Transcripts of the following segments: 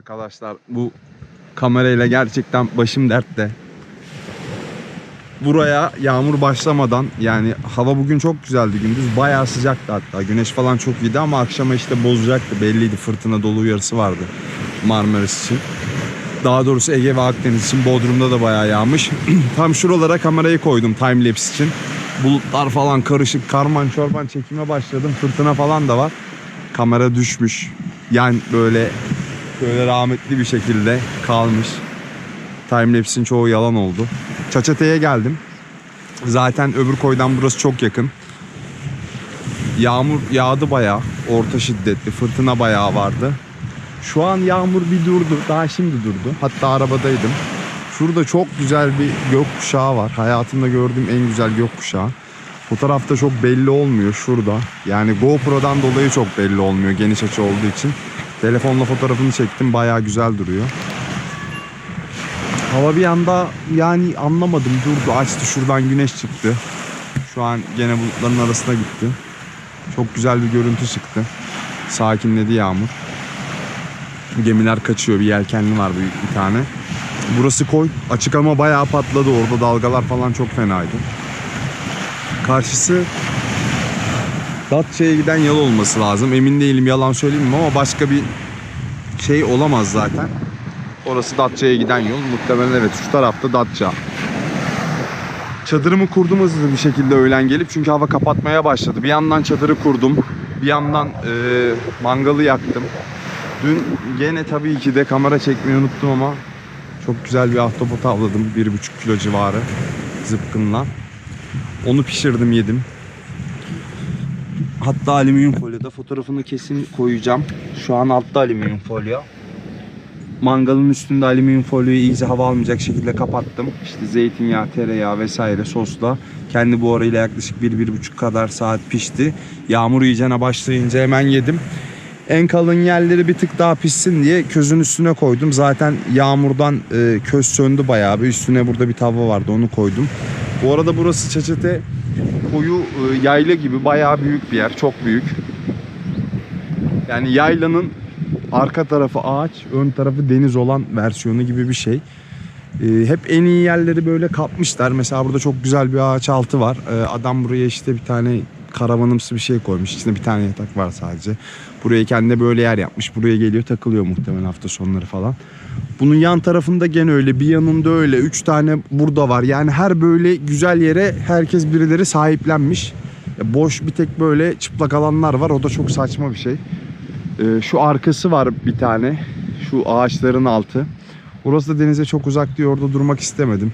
Arkadaşlar bu kamerayla gerçekten başım dertte. Buraya yağmur başlamadan, yani hava bugün çok güzeldi, gündüz bayağı sıcaktı, hatta güneş falan çok iyiydi ama akşama işte bozacaktı, belliydi, fırtına dolu uyarısı vardı Marmaris için. Daha doğrusu Ege ve Akdeniz için. Bodrum'da da bayağı yağmış. Tam şuralara kamerayı koydum timelapse için. Bulutlar falan karışık, karman çorban çekime başladım. Fırtına falan da var. Kamera düşmüş. Yani böyle rahmetli bir şekilde kalmış. Timelapse'in çoğu yalan oldu. Çaçate'ye geldim. Zaten öbür koydan burası çok yakın. Yağmur yağdı bayağı. Orta şiddetli. Fırtına bayağı vardı. Şu an yağmur bir durdu. Daha şimdi durdu. Hatta arabadaydım. Şurada çok güzel bir gökkuşağı var. Hayatımda gördüğüm en güzel gökkuşağı. Fotoğrafta çok belli olmuyor şurada. Yani GoPro'dan dolayı çok belli olmuyor geniş açı olduğu için. Telefonla fotoğrafını çektim. Bayağı güzel duruyor. Hava bir anda yani anlamadım durdu, açtı, şuradan güneş çıktı. Şu an gene bulutların arasına gitti. Çok güzel bir görüntü çıktı. Sakinledi yağmur. Gemiler kaçıyor. Bir yelkenli var büyük bir tane. Burası koy. Açık ama bayağı patladı. Orada dalgalar falan çok fenaydı. Karşısı Datça'ya giden yol olması lazım. Emin değilim, yalan söyleyeyim mi, ama başka bir şey olamaz zaten. Orası Datça'ya giden yol. Muhtemelen evet, şu tarafta Datça. Çadırımı kurdum hızlı bir şekilde öğlen gelip. Çünkü hava kapatmaya başladı. Bir yandan çadırı kurdum. Bir yandan mangalı yaktım. Dün gene tabii ki de kamera çekmeyi unuttum ama çok güzel bir ahtapot avladım. 1,5 kilo civarı zıpkınla. Onu pişirdim, yedim. Hatta alüminyum folyoda fotoğrafını kesin koyacağım. Şu an altta alüminyum folyo. Mangalın üstünde alüminyum folyoyu iyice hava almayacak şekilde kapattım. İşte zeytinyağı, tereyağı vesaire sosla. Kendi buharıyla yaklaşık 1-1,5 kadar saat pişti. Yağmur iyicene başlayınca hemen yedim. En kalın yerleri bir tık daha pişsin diye közün üstüne koydum. Zaten yağmurdan köz söndü bayağı bir. Üstüne burada bir tava vardı, onu koydum. Bu arada burası Çaçate koyu yayla gibi bayağı büyük bir yer. Çok büyük. Yani yaylanın arka tarafı ağaç, ön tarafı deniz olan versiyonu gibi bir şey. Hep en iyi yerleri böyle kapmışlar. Mesela burada çok güzel bir ağaç altı var. Adam buraya işte bir tane karavanımsı bir şey koymuş. İçinde bir tane yatak var sadece. Buraya kendine böyle yer yapmış. Buraya geliyor, takılıyor muhtemelen hafta sonları falan. Bunun yan tarafında gene öyle. Bir yanında öyle. 3 tane burada var. Yani her böyle güzel yere herkes, birileri sahiplenmiş. Boş bir tek böyle çıplak alanlar var. O da çok saçma bir şey. Şu arkası var bir tane. Şu ağaçların altı. Orası da denize çok uzak diye orada durmak istemedim.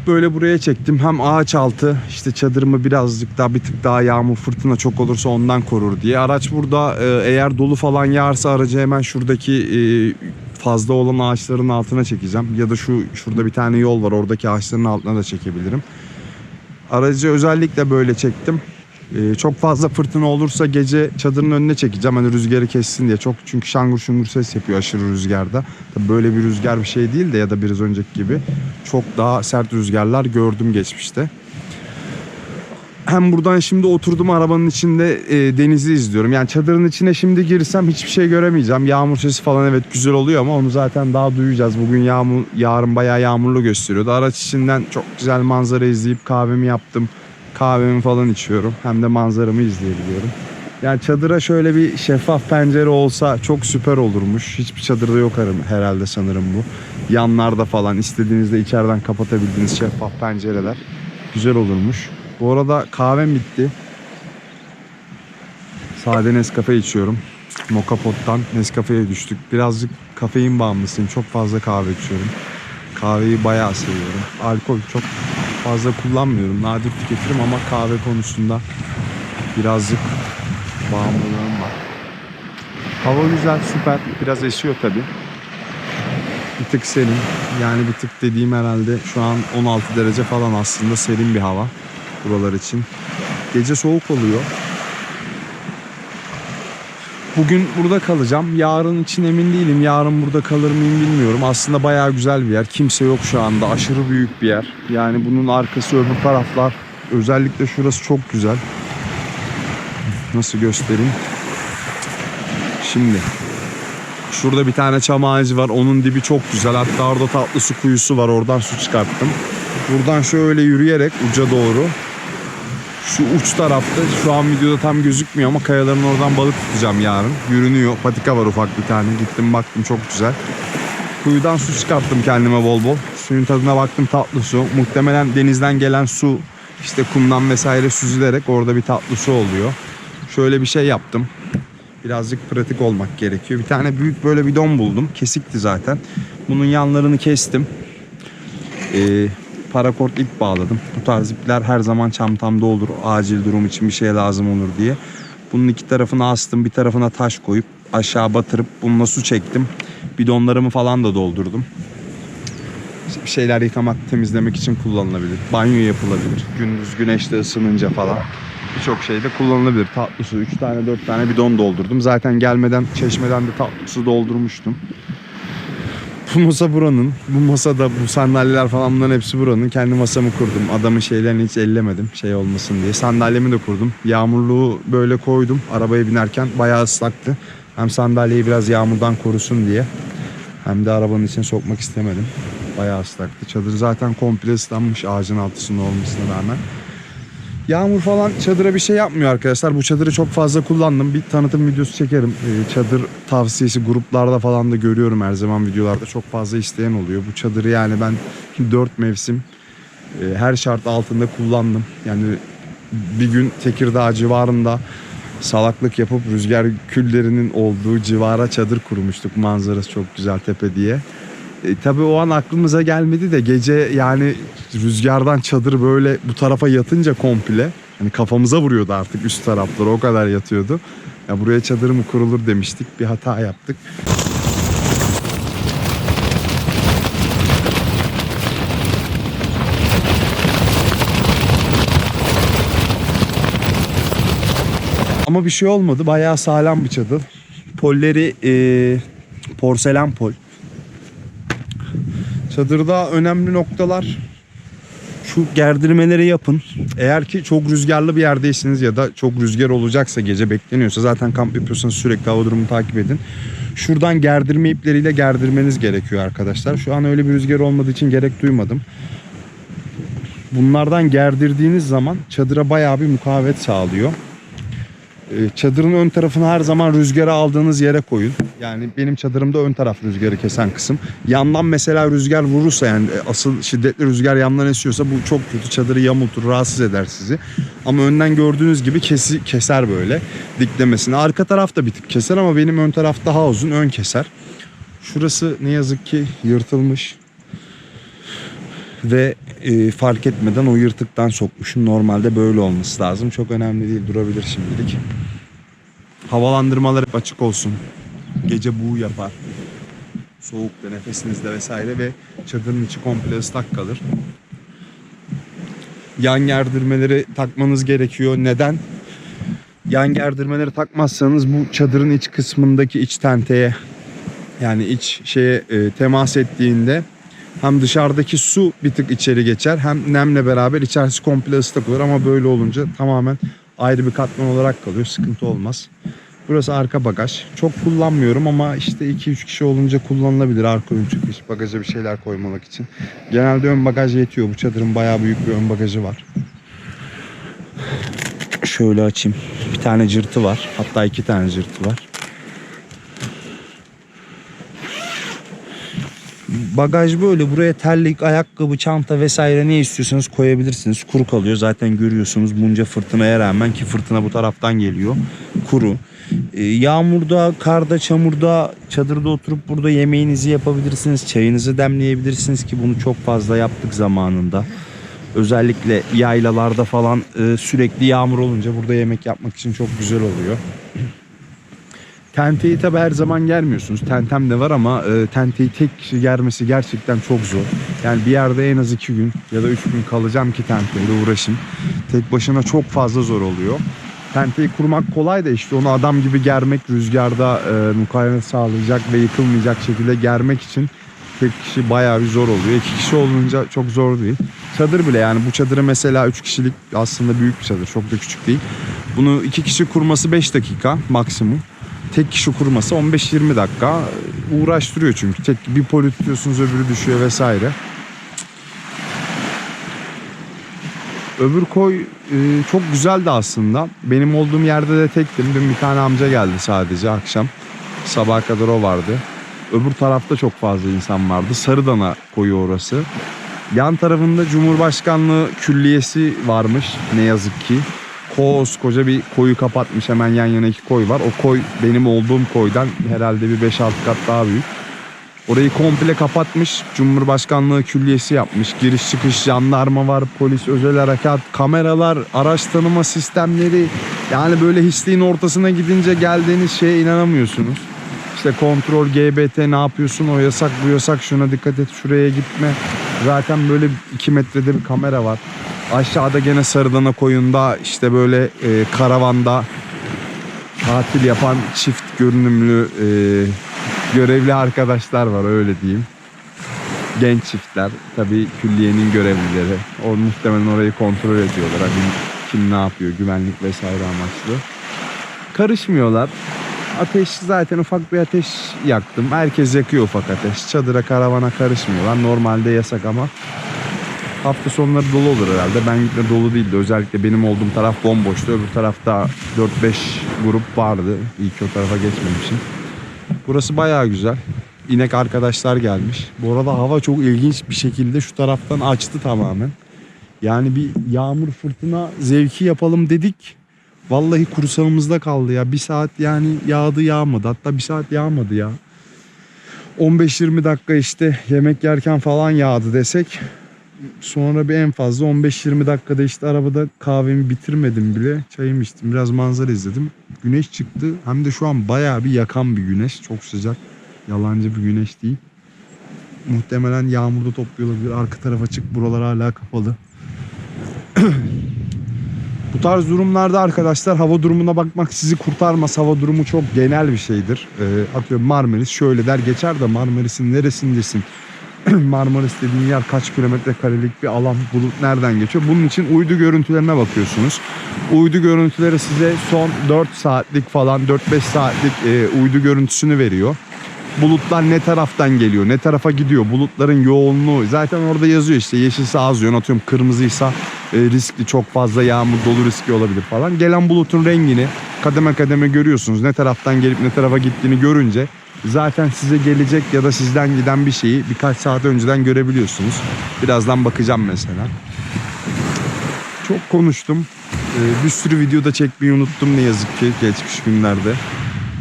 Böyle buraya çektim. Hem ağaç altı, işte çadırımı birazcık daha, bir tık daha yağmur fırtına çok olursa ondan korur diye. Araç burada, eğer dolu falan yağarsa aracı hemen şuradaki fazla olan ağaçların altına çekeceğim. Ya da şurada bir tane yol var, oradaki ağaçların altına da çekebilirim. Aracı özellikle böyle çektim. Çok fazla fırtına olursa gece çadırın önüne çekeceğim. Hani rüzgarı kessin diye. Çok, çünkü şangur şungur ses yapıyor aşırı rüzgarda. Tabii böyle bir rüzgar bir şey değil de, ya da biraz önceki gibi çok daha sert rüzgarlar gördüm geçmişte. Hem buradan şimdi oturdum arabanın içinde, denizi izliyorum. Yani çadırın içine şimdi girsem hiçbir şey göremeyeceğim. Yağmur sesi falan evet güzel oluyor ama onu zaten daha duyacağız. Bugün yarın bayağı yağmurlu gösteriyordu. Araç içinden çok güzel manzara izleyip kahvemi yaptım. Kahvemi falan içiyorum. Hem de manzaramı izleyebiliyorum. Yani çadıra şöyle bir şeffaf pencere olsa çok süper olurmuş. Hiçbir çadırda yok herhalde sanırım bu. Yanlarda falan istediğinizde içeriden kapatabildiğiniz şeffaf pencereler güzel olurmuş. Bu arada kahvem bitti. Sade Nescafe içiyorum. Moka Pot'tan Nescafe'ye düştük. Birazcık kafein bağımlısıyım. Çok fazla kahve içiyorum. Kahveyi bayağı seviyorum. Alkol çok fazla kullanmıyorum. Nadir tüketirim ama kahve konusunda birazcık bağımlılığım var. Hava güzel, süper. Biraz esiyor tabii. Bir tık serin. Yani bir tık dediğim herhalde şu an 16 derece falan, aslında serin bir hava buralar için. Gece soğuk oluyor. Bugün burada kalacağım. Yarın için emin değilim. Yarın burada kalır mıyım bilmiyorum. Aslında bayağı güzel bir yer. Kimse yok şu anda. Aşırı büyük bir yer. Yani bunun arkası, öbür taraflar. Özellikle şurası çok güzel. Nasıl göstereyim? Şimdi Şurada bir tane çam ağacı var. Onun dibi çok güzel. Hatta orada tatlı su kuyusu var. Oradan su çıkarttım. Buradan şöyle yürüyerek uca doğru. Şu uç tarafta, şu an videoda tam gözükmüyor ama kayaların oradan balık tutacağım yarın. Yürünüyor. Patika var ufak bir tane. Gittim baktım, çok güzel. Kuyudan su çıkarttım kendime bol bol. Suyun tadına baktım, tatlı su. Muhtemelen denizden gelen su işte kumdan vesaire süzülerek orada bir tatlı su oluyor. Şöyle bir şey yaptım. Birazcık pratik olmak gerekiyor. Bir tane büyük böyle bidon buldum. Kesikti zaten. Bunun yanlarını kestim. Parakort ip bağladım. Bu tarz ipler her zaman çantamda olur. Acil durum için bir şey lazım olur diye. Bunun iki tarafına astım. Bir tarafına taş koyup aşağı batırıp bununla su çektim. Bidonlarımı falan da doldurdum. Bir şeyler yıkamak, temizlemek için kullanılabilir. Banyo yapılabilir. Gündüz güneşte ısınınca falan. Birçok şeyde kullanılabilir. Tatlı su 3 tane 4 tane bidon doldurdum. Zaten gelmeden çeşmeden de tatlı su doldurmuştum. Bu masa buranın. Bu masada bu sandalyeler falan, bunların hepsi buranın. Kendi masamı kurdum. Adamın şeylerini hiç ellemedim, şey olmasın diye. Sandalyemi de kurdum. Yağmurluğu böyle koydum. Arabaya binerken bayağı ıslaktı. Hem sandalyeyi biraz yağmurdan korusun diye, hem de arabanın içine sokmak istemedim. Bayağı ıslaktı. Çadır zaten komple ıslanmış ağacın altısında olmasına rağmen. Yağmur falan çadıra bir şey yapmıyor arkadaşlar. Bu çadırı çok fazla kullandım. Bir tanıtım videosu çekerim. Çadır tavsiyesi gruplarda falan da görüyorum her zaman videolarda. Çok fazla isteyen oluyor. Bu çadırı yani ben 4 mevsim her şart altında kullandım. Yani bir gün Tekirdağ civarında salaklık yapıp rüzgar küllerinin olduğu civara çadır kurmuştuk. Manzarası çok güzel, tepe diye. Tabii o an aklımıza gelmedi de gece yani rüzgardan çadır böyle bu tarafa yatınca komple, hani kafamıza vuruyordu artık üst tarafları, o kadar yatıyordu. Ya buraya çadır mı kurulur demiştik, bir hata yaptık. Ama bir şey olmadı, bayağı sağlam bir çadır. Polleri porselen pol. Çadırda önemli noktalar şu: gerdirmeleri yapın. Eğer ki çok rüzgarlı bir yerdeyseniz ya da çok rüzgar olacaksa, gece bekleniyorsa, zaten kamp yapıyorsanız sürekli hava durumunu takip edin. Şuradan gerdirme ipleriyle gerdirmeniz gerekiyor arkadaşlar. Şu an öyle bir rüzgar olmadığı için gerek duymadım. Bunlardan gerdirdiğiniz zaman çadıra bayağı bir mukavemet sağlıyor. Çadırın ön tarafını her zaman rüzgara aldığınız yere koyun. Yani benim çadırımda ön taraf rüzgarı kesen kısım. Yandan mesela rüzgar vurursa, yani asıl şiddetli rüzgar yandan esiyorsa, bu çok kötü, çadırı yamultur, rahatsız eder sizi. Ama önden gördüğünüz gibi keser böyle diklemesini. Arka taraf da bir tık keser ama benim ön taraf daha uzun, ön keser. Şurası ne yazık ki yırtılmış. Ve fark etmeden o yırtıktan sokmuşum. Normalde böyle olması lazım. Çok önemli değil, durabilir şimdilik. Havalandırmalar hep açık olsun. Gece buğu yapar. Soğukta, nefesinizde vesaire ve çadırın içi komple ıslak kalır. Yan gerdirmeleri takmanız gerekiyor. Neden? Yan gerdirmeleri takmazsanız bu çadırın iç kısmındaki iç tenteye, yani iç şeye temas ettiğinde hem dışarıdaki su bir tık içeri geçer, hem nemle beraber içerisi komple ıslak olur. Ama böyle olunca tamamen ayrı bir katman olarak kalıyor. Sıkıntı olmaz. Burası arka bagaj. Çok kullanmıyorum ama işte 2-3 kişi olunca kullanılabilir. Arka ön çıkış, bagaja bir şeyler koymak için. Genelde ön bagaj yetiyor. Bu çadırın bayağı büyük bir ön bagajı var. Şöyle açayım. Bir tane cırtı var. Hatta 2 tane cırtı var. Bagaj böyle. Buraya terlik, ayakkabı, çanta vesaire ne istiyorsanız koyabilirsiniz. Kuru kalıyor. Zaten görüyorsunuz bunca fırtınaya rağmen, ki fırtına bu taraftan geliyor. Kuru. Yağmurda, karda, çamurda çadırda oturup burada yemeğinizi yapabilirsiniz. Çayınızı demleyebilirsiniz, ki bunu çok fazla yaptık zamanında. Özellikle yaylalarda falan sürekli yağmur olunca burada yemek yapmak için çok güzel oluyor. Tenteyi tabi her zaman germiyorsunuz. Tentem de var ama tenteyi tek kişi germesi gerçekten çok zor. Yani bir yerde en az 2 gün ya da 3 gün kalacağım ki tenteyle uğraşayım. Tek başına çok fazla zor oluyor. Tenteyi kurmak kolay da işte onu adam gibi germek, rüzgarda mukavemet sağlayacak ve yıkılmayacak şekilde germek için tek kişi bayağı bir zor oluyor. 2 kişi olunca çok zor değil. Çadır bile, yani bu çadırı mesela 3 kişilik aslında büyük bir çadır. Çok da küçük değil. Bunu 2 kişi kurması 5 dakika maksimum. tek kişi kurması 15-20 dakika uğraştırıyor çünkü. Tek bir poli tutuyorsunuz, öbürü düşüyor vesaire. Öbür koy çok güzeldi aslında. Benim olduğum yerde de tektim. Dün bir tane amca geldi sadece akşam. Sabaha kadar o vardı. Öbür tarafta çok fazla insan vardı. Sarıdana koyu orası. Yan tarafında Cumhurbaşkanlığı Külliyesi varmış ne yazık ki. Koskoca bir koyu kapatmış, hemen yan yana 2 koy var. O koy benim olduğum koydan herhalde bir 5-6 kat daha büyük. Orayı komple kapatmış, Cumhurbaşkanlığı Külliyesi yapmış. Giriş çıkış jandarma var, polis, özel harekat, kameralar, araç tanıma sistemleri. Yani böyle hiçliğin ortasına gidince geldiğiniz şeye inanamıyorsunuz. İşte kontrol, GBT, ne yapıyorsun, o yasak, bu yasak, şuna dikkat et, şuraya gitme. Zaten böyle 2 metrede bir kamera var. Aşağıda gene Sarıdana koyunda işte böyle karavanda tatil yapan çift görünümlü görevli arkadaşlar var, öyle diyeyim. Genç çiftler, tabii külliyenin görevlileri. O muhtemelen orayı kontrol ediyorlar. Hani kim ne yapıyor, güvenlik vesaire amaçlı. Karışmıyorlar. Ateş, zaten ufak bir ateş yaktım. Herkes yakıyor ufak ateş. Çadıra, karavana karışmıyorlar. Normalde yasak ama hafta sonları dolu olur herhalde. Ben gitme dolu değildi. Özellikle benim olduğum taraf bomboştu. Öbür tarafta 4-5 grup vardı. İyi ki o tarafa geçmemişim. Burası bayağı güzel. İnek arkadaşlar gelmiş. Bu arada hava çok ilginç bir şekilde şu taraftan açtı tamamen. Yani bir yağmur fırtına zevki yapalım dedik. Vallahi kursağımızda kaldı ya. Bir saat yani yağdı yağmadı. Hatta bir saat yağmadı ya. 15-20 dakika işte yemek yerken falan yağdı desek. Sonra bir en fazla 15-20 dakikada işte arabada kahvemi bitirmedim bile. Çayımı içtim. Biraz manzara izledim. Güneş çıktı. Hem de şu an bayağı bir yakan bir güneş. Çok sıcak. Yalancı bir güneş değil. Muhtemelen yağmurda topluyor olabilir. Arka taraf açık. Buralar hala kapalı. Bu tarz durumlarda arkadaşlar hava durumuna bakmak sizi kurtarmaz. Hava durumu çok genel bir şeydir. Atıyorum Marmaris şöyle der geçer de Marmaris'in neresindesin? Marmaris dediğin yer kaç kilometre karelik bir alan, bulut nereden geçiyor? Bunun için uydu görüntülerine bakıyorsunuz. Uydu görüntüleri size son 4 saatlik falan 4-5 saatlik uydu görüntüsünü veriyor. Bulutlar ne taraftan geliyor, ne tarafa gidiyor, bulutların yoğunluğu zaten orada yazıyor işte. Yeşilse az yoğun, atıyorum kırmızıysa riskli, çok fazla yağmur, dolu riski olabilir falan. Gelen bulutun rengini kademe kademe görüyorsunuz. Ne taraftan gelip ne tarafa gittiğini görünce zaten size gelecek ya da sizden giden bir şeyi birkaç saat önceden görebiliyorsunuz. Birazdan bakacağım mesela. Çok konuştum. Bir sürü video da çekmeyi unuttum ne yazık ki geçmiş günlerde.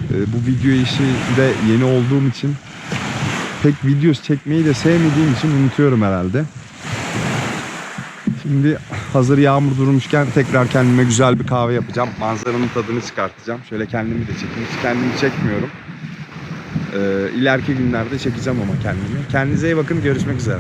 Bu video işi de yeni olduğum için pek video çekmeyi de sevmediğim için unutuyorum herhalde. Şimdi hazır yağmur durmuşken tekrar kendime güzel bir kahve yapacağım. Manzaranın tadını çıkartacağım. Şöyle kendimi de çekeyim. Hiç kendimi çekmiyorum. İleriki günlerde çekeceğim ama kendimi. Kendinize iyi bakın. Görüşmek üzere.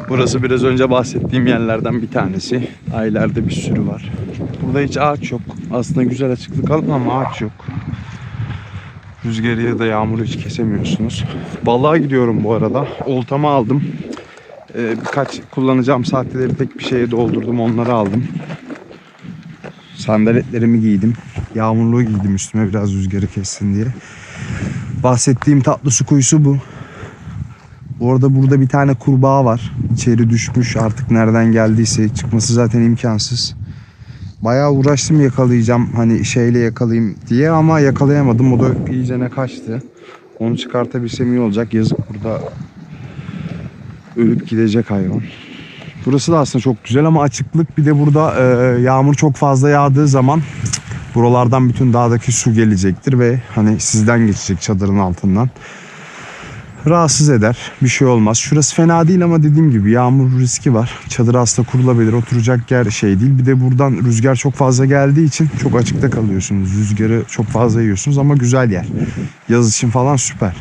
Burası biraz önce bahsettiğim yerlerden bir tanesi. Daha ileride bir sürü var. Burada hiç ağaç yok. Aslında güzel açıklık alan ama ağaç yok. Rüzgarı ya da yağmuru hiç kesemiyorsunuz. Balığa gidiyorum bu arada. Oltamı aldım. Birkaç kullanacağım saatleri tek bir şeye doldurdum. Onları aldım. Sandaletlerimi giydim. Yağmurluğu giydim üstüme biraz rüzgarı kessin diye. Bahsettiğim tatlı su kuyusu bu. Bu arada burada bir tane kurbağa var. İçeri düşmüş, artık nereden geldiyse çıkması zaten imkansız. Bayağı uğraştım yakalayacağım hani şeyle yakalayayım diye ama yakalayamadım. O da iyicene kaçtı. Onu çıkartabilsem iyi olacak. Yazık, burada ölüp gidecek hayvan. Burası da aslında çok güzel ama açıklık, bir de burada yağmur çok fazla yağdığı zaman buralardan bütün dağdaki su gelecektir ve hani sizden geçecek çadırın altından. Rahatsız eder. Bir şey olmaz. Şurası fena değil ama dediğim gibi yağmur riski var. Çadır aslında kurulabilir. Oturacak yer şey değil. Bir de buradan rüzgar çok fazla geldiği için çok açıkta kalıyorsunuz. Rüzgarı çok fazla yiyorsunuz ama güzel yer. Yaz için falan süper.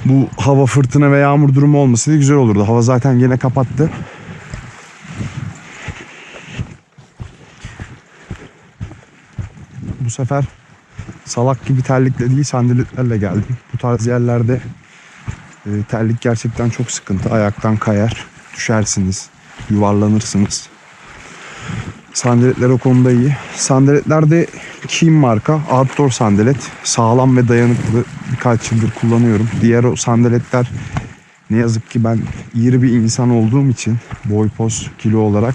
Bu hava fırtına ve yağmur durumu olmasaydı güzel olurdu. Hava zaten gene kapattı. Bu sefer salak gibi terlikle değil, sandaletlerle geldim. Bu tarz yerlerde terlik gerçekten çok sıkıntı. Ayaktan kayar, düşersiniz, yuvarlanırsınız. Sandaletler o konuda iyi. Sandaletler de Kim marka outdoor sandalet. Sağlam ve dayanıklı. Birkaç yıldır kullanıyorum. Diğer o sandaletler ne yazık ki ben iri bir insan olduğum için boy poz kilo olarak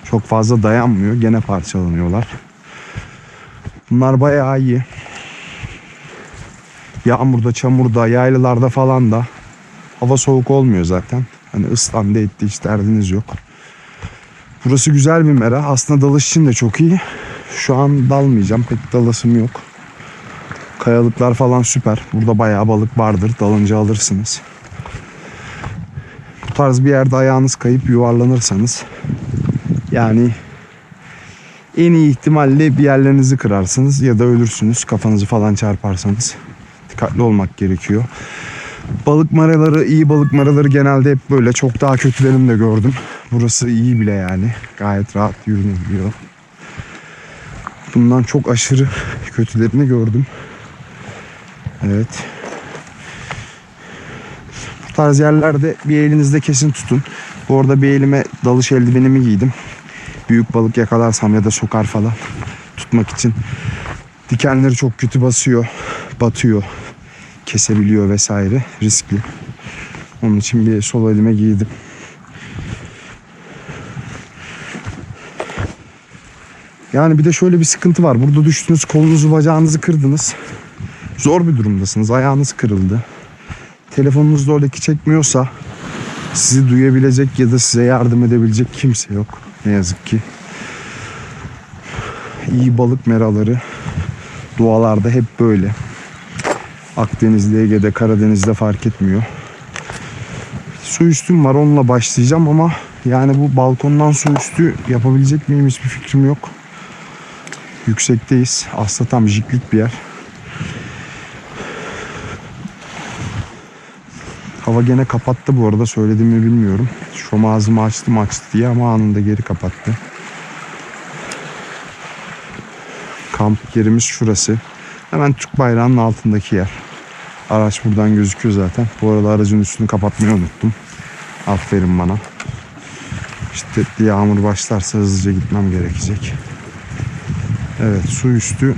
çok fazla dayanmıyor. Gene parçalanıyorlar. Bunlar bayağı iyi. Yağmurda, çamurda, yaylalarda falan da hava soğuk olmuyor zaten. Hani ıslandı etti, hiç derdiniz yok. Burası güzel bir mera. Aslında dalış için de çok iyi. Şu an dalmayacağım. Pek dalasım yok. Kayalıklar falan süper. Burada bayağı balık vardır. Dalınca alırsınız. Bu tarz bir yerde ayağınız kayıp yuvarlanırsanız yani en iyi ihtimalle bir yerlerinizi kırarsınız ya da ölürsünüz. Kafanızı falan çarparsanız. Dikkatli olmak gerekiyor. Balık meraları, iyi balık meraları genelde hep böyle. Çok daha kötülerini de gördüm. Burası iyi bile yani. Gayet rahat yürünebiliyor. Bundan çok aşırı kötülerini gördüm. Evet. Bu tarz yerlerde bir elinizde kesin tutun. Bu arada bir elime dalış eldivenimi giydim. Büyük balık yakalarsam ya da sokar falan tutmak için. Dikenleri çok kötü basıyor. Batıyor. Kesebiliyor vesaire. Riskli. Onun için bir sol elime giydim. Yani bir de şöyle bir sıkıntı var. Burada düştünüz, kolunuzu bacağınızı kırdınız. Zor bir durumdasınız. Ayağınız kırıldı. Telefonunuz da oradaki çekmiyorsa sizi duyabilecek ya da size yardım edebilecek kimse yok. Ne yazık ki. İyi balık meraları doğalarda hep böyle. Akdeniz'de, Ege'de, Karadeniz'de fark etmiyor. Su üstüm var, onunla başlayacağım ama yani bu balkondan su üstü yapabilecek miyim hiçbir fikrim yok. Yüksekteyiz. Aslında tam jiklik bir yer. Hava gene kapattı bu arada, söyledim mi bilmiyorum. Şu ağzımı açtım diye ama anında geri kapattı. Kamp yerimiz şurası. Hemen Türk bayrağının altındaki yer. Araç buradan gözüküyor zaten. Bu arada aracın üstünü kapatmayı unuttum. Aferin bana. Şiddetli yağmur başlarsa hızlıca gitmem gerekecek. Evet, su üstü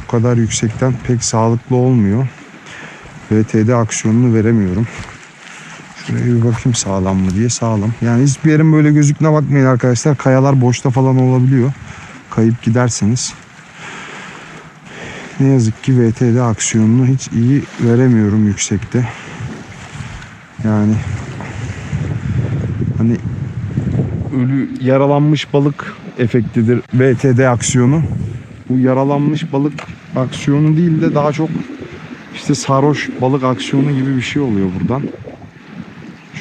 bu kadar yüksekten pek sağlıklı olmuyor. VTD aksiyonunu veremiyorum. Şuraya bir bakayım sağlam mı diye. Sağlam. Yani hiçbir yerin böyle gözüktüğüne bakmayın arkadaşlar. Kayalar boşta falan olabiliyor. Kayıp giderseniz. Ne yazık ki VTD aksiyonunu hiç iyi veremiyorum yüksekte. Yani hani ölü yaralanmış balık efektidir VTD aksiyonu. Bu yaralanmış balık aksiyonu değil de daha çok işte sarhoş balık aksiyonu gibi bir şey oluyor buradan.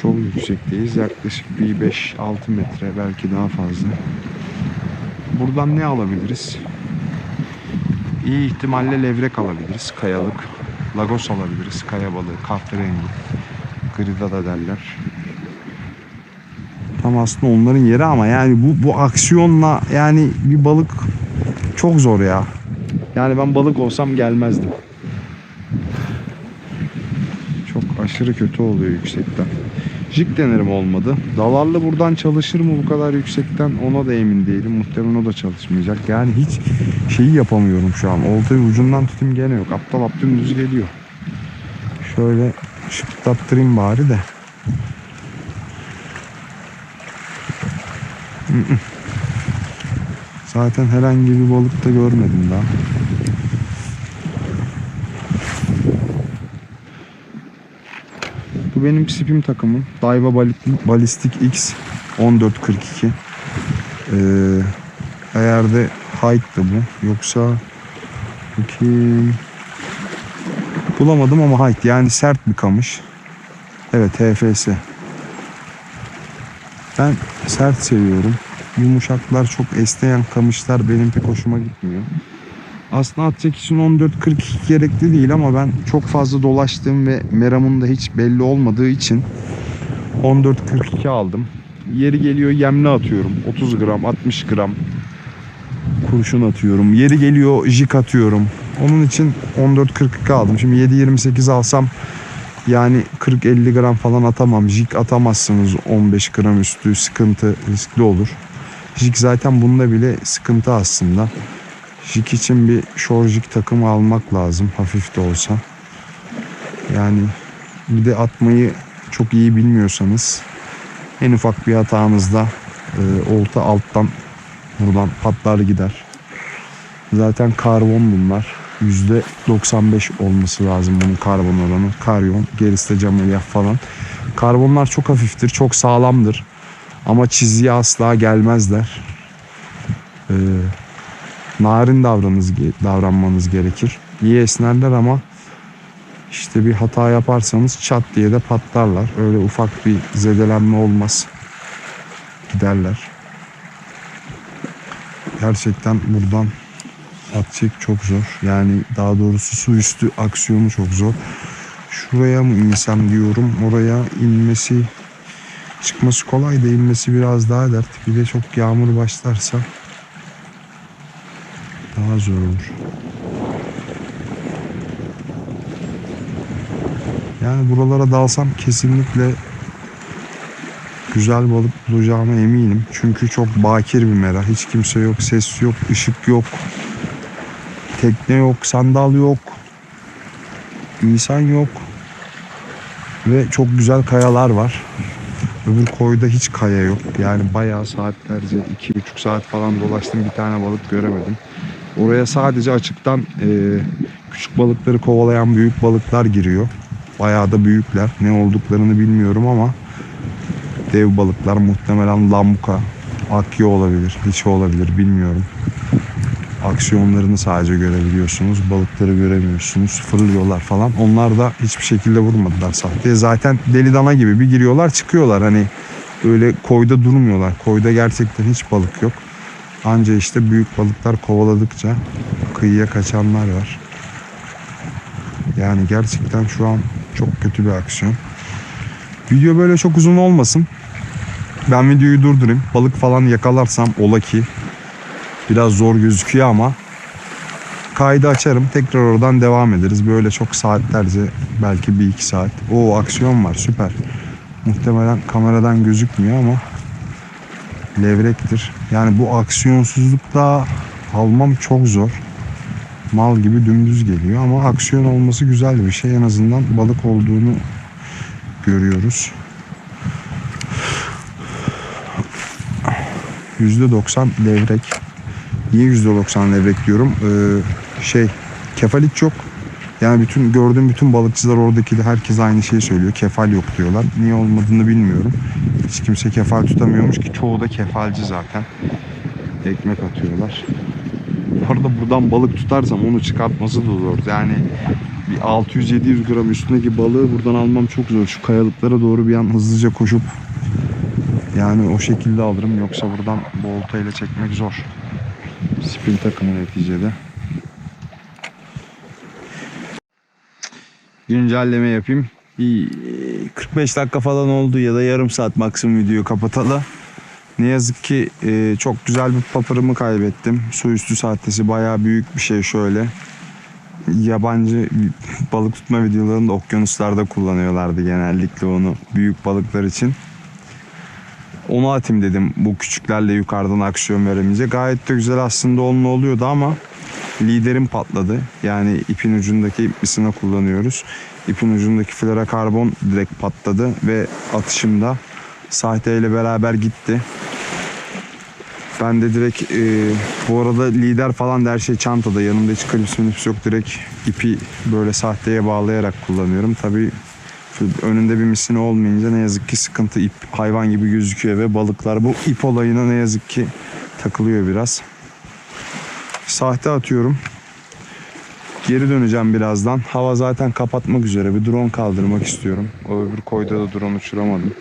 Çok yüksekteyiz. Yaklaşık bir 5-6 metre, belki daha fazla. Buradan ne alabiliriz? İyi ihtimalle levrek alabiliriz. Kayalık. Lagos alabiliriz. Kaya balığı. Kahverengi. Grida da derler. Tam aslında onların yeri ama yani bu aksiyonla yani bir balık çok zor ya. Yani ben balık olsam gelmezdim. Çok aşırı kötü oluyor yüksekten. Jig denerim, olmadı. Dalarlı buradan çalışır mı bu kadar yüksekten, ona da emin değilim. Muhtemelen o da çalışmayacak. Yani hiç şeyi yapamıyorum şu an. Oltayı ucundan tutayım gene yok. Aptal dümdüz geliyor. Şöyle şıptattırayım bari de. Zaten herhangi bir balık da görmedim daha. Bu benim spim takımım. Daiwa Ballistic X. 14.42. Eğer de height da bu. Yoksa bakayım. Bulamadım ama height, yani sert bir kamış. Evet, HFS. Ben sert seviyorum. Yumuşaklar, çok esneyen kamışlar benim pek hoşuma gitmiyor. Aslında atacak için 14.42 gerekli değil ama ben çok fazla dolaştığım ve meramın da hiç belli olmadığı için 14.42 aldım. Yeri geliyor yemli atıyorum. 30 gram, 60 gram kurşun atıyorum. Yeri geliyor jig atıyorum. Onun için 14.42 aldım. Şimdi 7.28 alsam yani 40-50 gram falan atamam. Jig atamazsınız 15 gram üstü, sıkıntı, riskli olur. Jig zaten bunda bile sıkıntı aslında. Jig için bir short jig takımı almak lazım, hafif de olsa. Yani bir de atmayı çok iyi bilmiyorsanız en ufak bir hatanızda olta alttan buradan patlar gider. Zaten karbon bunlar. %95 olması lazım bunun karbon oranı. Karyon, gerisi de cam elyaf falan. Karbonlar çok hafiftir, çok sağlamdır. Ama çizgiye asla gelmezler. Narin davranmanız gerekir. İyi esnerler ama işte bir hata yaparsanız çat diye de patlarlar. Öyle ufak bir zedelenme olmaz. Giderler. Gerçekten buradan atacak çok zor. Yani daha doğrusu su üstü aksiyonu çok zor. Şuraya mı insem diyorum. Oraya inmesi, çıkması kolay da inmesi biraz daha dert. Bir de çok yağmur başlarsa daha zor olur. Yani buralara dalsam kesinlikle güzel balık bulacağıma eminim. Çünkü çok bakir bir mera. Hiç kimse yok, ses yok, ışık yok. Tekne yok, sandal yok. İnsan yok. Ve çok güzel kayalar var. Öbür koyda hiç kaya yok. Yani bayağı saatlerce, 2,5 saat falan dolaştım. Bir tane balık göremedim. Oraya sadece açıktan küçük balıkları kovalayan büyük balıklar giriyor. Bayağı da büyükler. Ne olduklarını bilmiyorum ama dev balıklar, muhtemelen lambuka, akya olabilir, hiç olabilir bilmiyorum. Aksiyonlarını sadece görebiliyorsunuz. Balıkları göremiyorsunuz. Fırlıyorlar falan. Onlar da hiçbir şekilde vurmadılar sahteye. Zaten deli dana gibi bir giriyorlar çıkıyorlar. Hani öyle koyda durmuyorlar. Koyda gerçekten hiç balık yok. Anca işte büyük balıklar kovaladıkça kıyıya kaçanlar var. Yani gerçekten şu an çok kötü bir aksiyon. Video böyle çok uzun olmasın. Ben videoyu durdurayım. Balık falan yakalarsam ola ki biraz zor gözüküyor ama kaydı açarım. Tekrar oradan devam ederiz. Böyle çok saatlerce, belki 1-2 saat. O aksiyon var, süper. Muhtemelen kameradan gözükmüyor ama levrektir. Yani bu aksiyonsuzlukla almam çok zor. Mal gibi dümdüz geliyor ama aksiyon olması güzel bir şey. En azından balık olduğunu görüyoruz. %90 levrek. Niye %90 levrek diyorum? Kefal hiç yok. Yani gördüğüm bütün balıkçılar, oradaki de herkes aynı şeyi söylüyor. Kefal yok diyorlar. Niye olmadığını bilmiyorum. Hiç kimse kefal tutamıyormuş ki çoğu da kefalci zaten. Ekmek atıyorlar. Bu arada buradan balık tutarsam onu çıkartması da zor. Yani bir 600-700 gram üstündeki balığı buradan almam çok zor. Şu kayalıklara doğru bir an hızlıca koşup yani o şekilde alırım. Yoksa buradan bu oltayla çekmek zor. Spin takımı neticede. Güncelleme yapayım. 45 dakika falan oldu ya da yarım saat maksimum videoyu kapatalı. Ne yazık ki çok güzel bir papırımı kaybettim. Su üstü sahtesi bayağı büyük bir şey şöyle. Yabancı balık tutma videolarında okyanuslarda kullanıyorlardı genellikle onu, büyük balıklar için. Onu atayım dedim, bu küçüklerle yukarıdan aksiyon veremeyecek. Gayet de güzel aslında onunla oluyordu ama liderim patladı. Yani ipin ucundaki iplisine kullanıyoruz. İpin ucundaki fluorokarbon direkt patladı ve atışımda sahteyle beraber gitti. Ben de direkt bu arada lider falan da her şey çantada. Yanımda hiç klips yok. Direkt ipi böyle sahteye bağlayarak kullanıyorum. Tabii Önünde bir misine olmayınca ne yazık ki sıkıntı, ip hayvan gibi gözüküyor ve balıklar bu ip olayına ne yazık ki takılıyor biraz. Sahte atıyorum. Geri döneceğim birazdan. Hava zaten kapatmak üzere. Bir drone kaldırmak istiyorum. O öbür koyda da drone uçuramadım.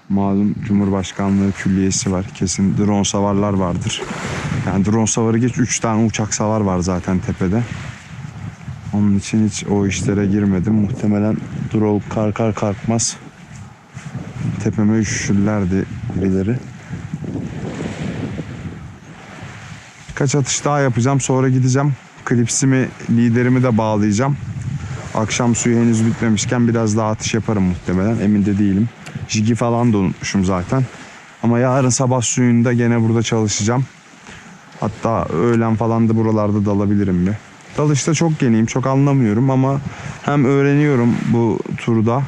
Malum Cumhurbaşkanlığı külliyesi var. Kesin drone savarlar vardır. Yani drone savarı geç, 3 tane uçak savar var zaten tepede. Onun için hiç o işlere girmedim. Muhtemelen drone kalkar kalkmaz tepeme üşüşürlerdi birileri. Birkaç atış daha yapacağım. Sonra gideceğim. Klipsimi, liderimi de bağlayacağım. Akşam suyu henüz bitmemişken biraz daha atış yaparım muhtemelen. Emin de değilim. Jigi falan da unutmuşum zaten. Ama yarın sabah suyunda gene burada çalışacağım. Hatta öğlen falan da buralarda dalabilirim bir. Dalışta çok yeniyim, çok anlamıyorum ama hem öğreniyorum bu turda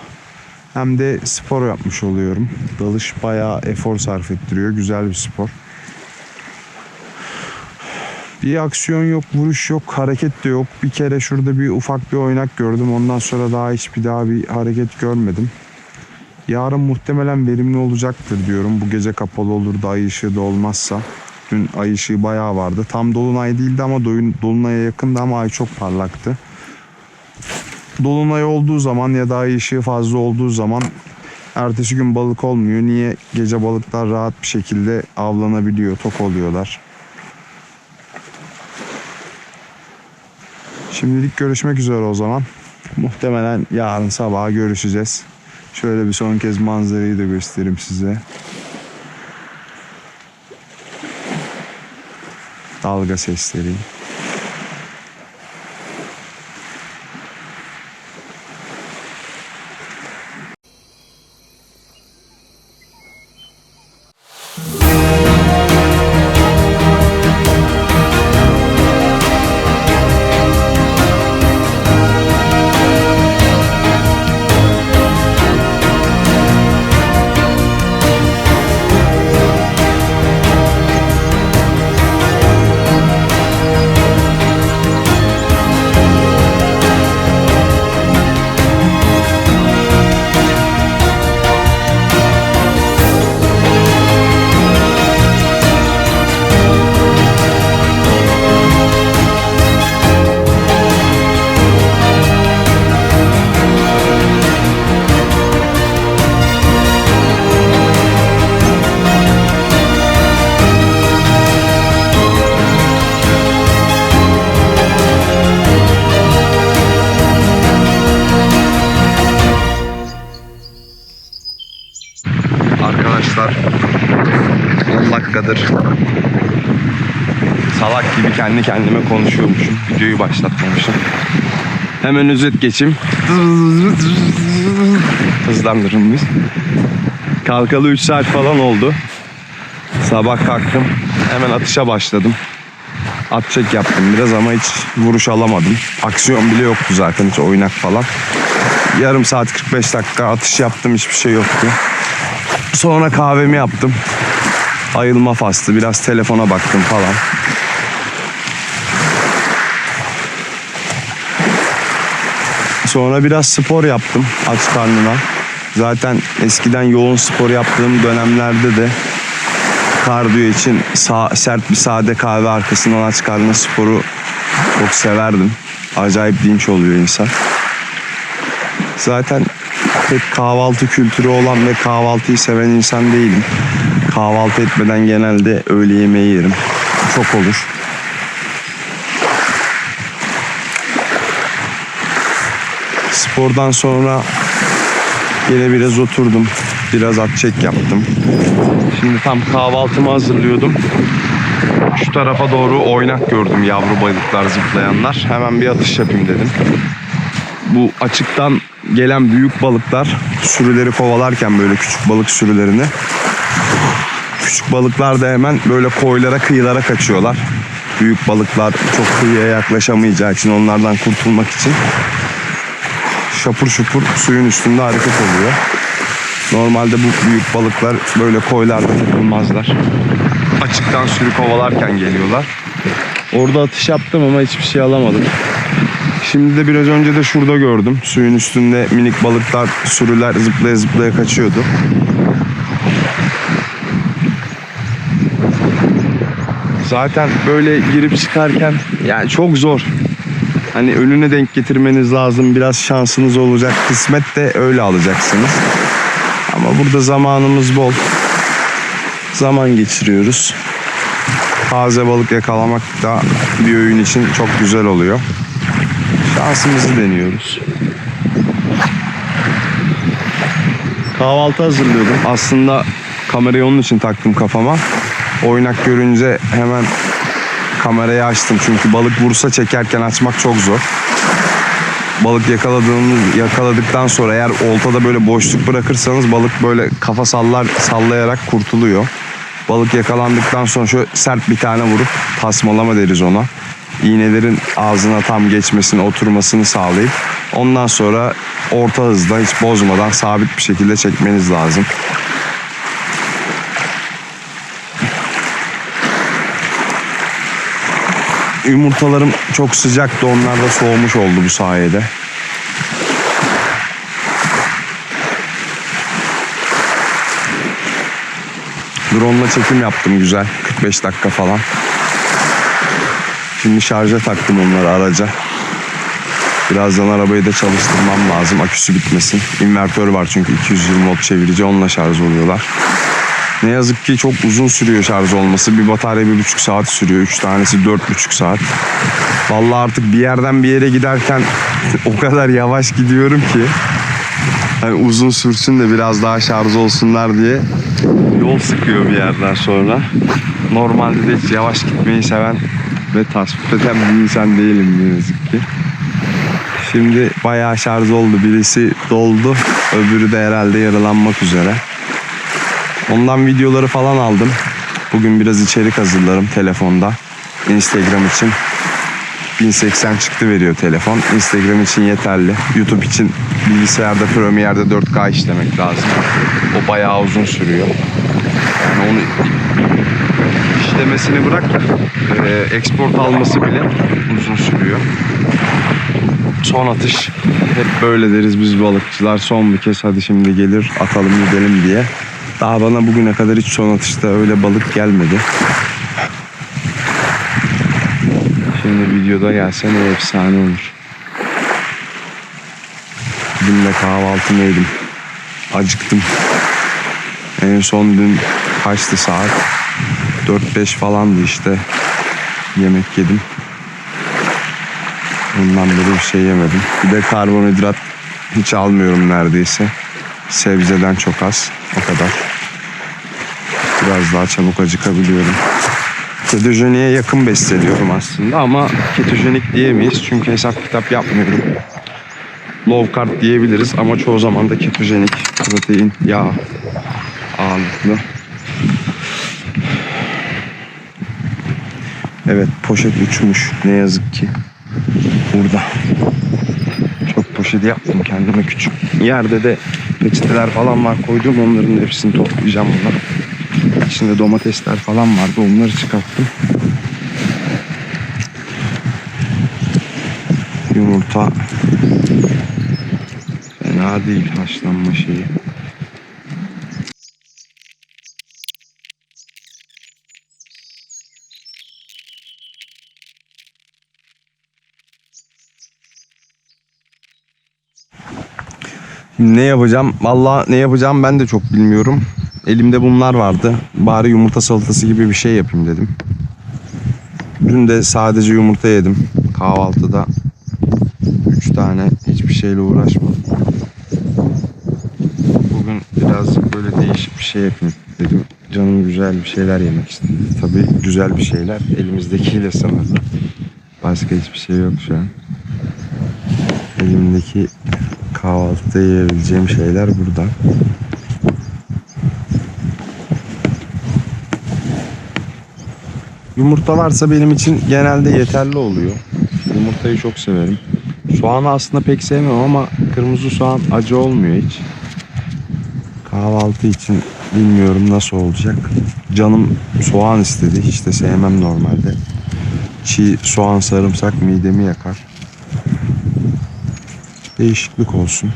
hem de spor yapmış oluyorum. Dalış bayağı efor sarf ettiriyor. Güzel bir spor. Bir aksiyon yok, vuruş yok, hareket de yok. Bir kere şurada bir ufak bir oynak gördüm. Ondan sonra daha bir hareket görmedim. Yarın muhtemelen verimli olacaktır diyorum. Bu gece kapalı olur da ay ışığı da olmazsa. Dün ay ışığı bayağı vardı. Tam dolunay değildi ama dolunaya yakındı ama ay çok parlaktı. Dolunay olduğu zaman ya da ay ışığı fazla olduğu zaman ertesi gün balık olmuyor. Niye? Gece balıklar rahat bir şekilde avlanabiliyor, tok oluyorlar. Şimdilik görüşmek üzere o zaman. Muhtemelen yarın sabah görüşeceğiz. Şöyle bir son kez manzarayı da göstereyim size. Dalga sesleri. Arkadaşlar 10 dakikadır salak gibi kendi kendime konuşuyormuşum. Videoyu başlatmamışım. Hemen özet geçeyim. Hızlandırılmış. Kalkalı 3 saat falan oldu. Sabah kalktım. Hemen atışa başladım. At çek yaptım biraz ama hiç vuruş alamadım. Aksiyon bile yoktu zaten, hiç oynak falan. Yarım saat 45 dakika atış yaptım, hiçbir şey yoktu. Sonra kahvemi yaptım. Ayılma faslı, biraz telefona baktım falan. Sonra biraz spor yaptım aç karnına. Zaten eskiden yoğun spor yaptığım dönemlerde de kardiyo için sert bir sade kahve arkasından aç karnına sporu çok severdim. Acayip dinç oluyor insan. Zaten pek kahvaltı kültürü olan ve kahvaltıyı seven insan değilim. Kahvaltı etmeden genelde öğle yemeği yerim. Çok olur. Spordan sonra yine biraz oturdum. Biraz at çek yaptım. Şimdi tam kahvaltımı hazırlıyordum. Şu tarafa doğru oynak gördüm, yavru balıklar zıplayanlar. Hemen bir atış yapayım dedim. Bu açıktan gelen büyük balıklar sürüleri kovalarken böyle küçük balık sürülerini, küçük balıklar da hemen böyle koylara, kıyılara kaçıyorlar. Büyük balıklar çok kıyıya yaklaşamayacağı için, onlardan kurtulmak için şapur şupur suyun üstünde hareket oluyor. Normalde bu büyük balıklar böyle koylarda takılmazlar. Açıktan sürü kovalarken geliyorlar. Orada atış yaptım ama hiçbir şey alamadım. Şimdi de biraz önce de şurada gördüm. Suyun üstünde minik balıklar, sürüler zıplaya zıplaya kaçıyordu. Zaten böyle girip çıkarken yani çok zor. Hani önüne denk getirmeniz lazım. Biraz şansınız olacak. Kısmet de öyle alacaksınız. Ama burada zamanımız bol. Zaman geçiriyoruz. Taze balık yakalamak da bir öğün için çok güzel oluyor. Şansımızı deniyoruz. Kahvaltı hazırlıyordum. Aslında kamerayı onun için taktım kafama. Oynak görünce hemen kamerayı açtım. Çünkü balık vursa çekerken açmak çok zor. Balık yakaladıktan sonra eğer oltada böyle boşluk bırakırsanız balık böyle kafa sallayarak kurtuluyor. Balık yakalandıktan sonra şöyle sert bir tane vurup tasmalama deriz ona. İğnelerin ağzına tam geçmesini, oturmasını sağlayıp ondan sonra orta hızda hiç bozmadan sabit bir şekilde çekmeniz lazım. Yumurtalarım çok sıcaktı. Onlar da soğumuş oldu bu sayede. Drone'la çekim yaptım güzel. 45 dakika falan. Şimdi şarja taktım onları araca. Birazdan arabayı da çalıştırmam lazım. Aküsü bitmesin. İnvertör var çünkü 220 volt çevirici. Onunla şarj oluyorlar. Ne yazık ki çok uzun sürüyor şarj olması. Bir batarya 1,5 saat sürüyor. 3 tanesi 4,5 saat. Vallahi artık bir yerden bir yere giderken o kadar yavaş gidiyorum ki. Hani uzun sürsün de biraz daha şarj olsunlar diye yol sıkıyor bir yerden sonra. Normalde de hiç yavaş gitmeyi seven ve tasvip eden bir insan değilim ne yazık ki. Şimdi bayağı şarj oldu. Birisi doldu. Öbürü de herhalde yarılanmak üzere. Ondan videoları falan aldım. Bugün biraz içerik hazırlarım telefonda. Instagram için 1080 çıktı veriyor telefon. Instagram için yeterli. YouTube için bilgisayarda Premiere'de 4K işlemek lazım. O bayağı uzun sürüyor. Yani onu işlemesini bırak, export alması bile uzun sürüyor. Son atış hep böyle deriz biz balıkçılar. Son bir kez hadi şimdi gelir atalım gidelim diye. Daha bana bugüne kadar hiç son atışta öyle balık gelmedi. Şimdi videoda gelse ne efsane olur. Dün de kahvaltımı yedim. Acıktım. En son dün kaçtı saat? 4-5 falandı işte. Yemek yedim. Ondan beri bir şey yemedim. Bir de karbonhidrat hiç almıyorum neredeyse. Sebzeden çok az. O kadar. Biraz daha çabuk acıkabiliyorum. Ketojeniğe yakın besleniyorum aslında ama ketojenik diyemeyiz çünkü hesap kitap yapmıyorum. Low carb diyebiliriz ama çoğu zaman da ketojenik, protein, yağ ağırlıklı. Evet, poşet uçmuş ne yazık ki. Burada. Çok poşet yaptım kendime küçük. Yerde de peçeteler falan var koydum, onların hepsini toplayacağım bunlar. İçinde domatesler falan vardı, onları çıkarttım. Yumurta fena değil haşlanma şeyi. Ne yapacağım? Vallahi ne yapacağım ben de çok bilmiyorum. Elimde bunlar vardı. Bari yumurta salatası gibi bir şey yapayım dedim. Dün de sadece yumurta yedim. Kahvaltıda 3 tane hiçbir şeyle uğraşmadım. Bugün birazcık böyle değişik bir şey yapayım dedim. Canım güzel bir şeyler yemek istedi. Tabii güzel bir şeyler elimizdekiyle sınırlı. Başka hiçbir şey yok şu an. Elimdeki kahvaltıda yiyebileceğim şeyler burada. Yumurta varsa benim için genelde yeterli oluyor. Yumurtayı çok severim. Soğanı aslında pek sevmem ama kırmızı soğan acı olmuyor hiç. Kahvaltı için bilmiyorum nasıl olacak. Canım soğan istedi. Hiç de sevmem normalde. Çiğ soğan sarımsak midemi yakar. Değişiklik olsun.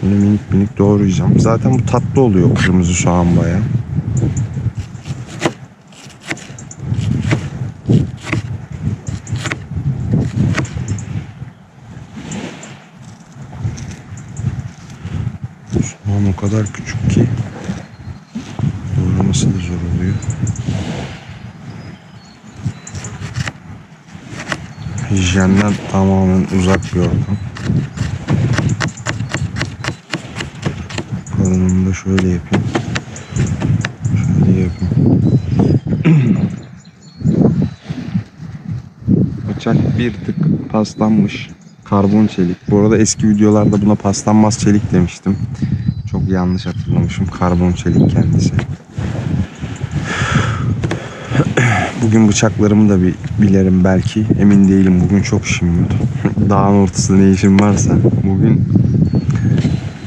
Bunu minik minik doğrayacağım. Zaten bu tatlı oluyor, kırmızı soğan bayağı. Soğan o kadar küçük ki doğraması da zor oluyor. Hijyenden tamamen uzak bir ortam. Kalanını da şöyle yapayım. Şöyle yapayım. Bıçak bir tık paslanmış. Karbon çelik. Bu arada eski videolarda buna paslanmaz çelik demiştim. Çok yanlış hatırlamışım. Karbon çelik kendisi. Bugün bıçaklarımı da bir bilerim belki. Emin değilim. Bugün çok işim var. Dağın ortasında ne işim varsa. Bugün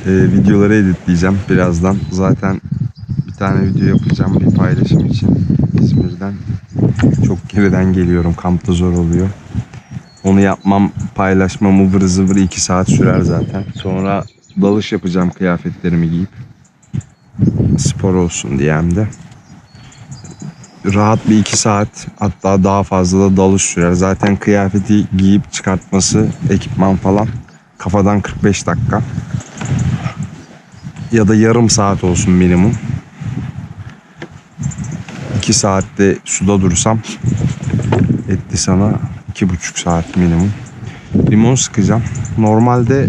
videoları editleyeceğim birazdan. Zaten bir tane video yapacağım bir paylaşım için İzmir'den. Çok geriden geliyorum. Kampta zor oluyor. Onu yapmam, paylaşmam ıvır zıvır 2 saat sürer zaten. Sonra dalış yapacağım kıyafetlerimi giyip. Spor olsun diye hem de. Rahat bir 2 saat, hatta daha fazla da dalış sürer. Zaten kıyafeti giyip çıkartması, ekipman falan kafadan 45 dakika. Ya da yarım saat olsun minimum. 2 saatte suda dursam etti sana 2,5 saat minimum. Limon sıkacağım. Normalde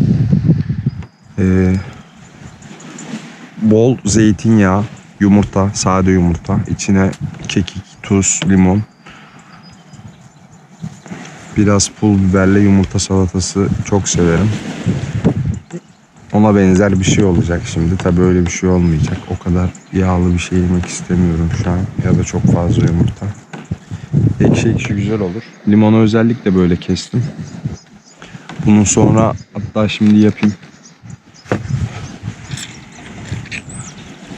bol zeytinyağı, yumurta, sade yumurta, içine kekik, tuz, limon, biraz pul biberle yumurta salatası çok severim. Ona benzer bir şey olacak şimdi. Tabii öyle bir şey olmayacak. O kadar yağlı bir şey yemek istemiyorum şu an. Ya da çok fazla yumurta. Ekşi ekşi güzel olur. Limonu özellikle böyle kestim. Bunun sonra hatta şimdi yapayım.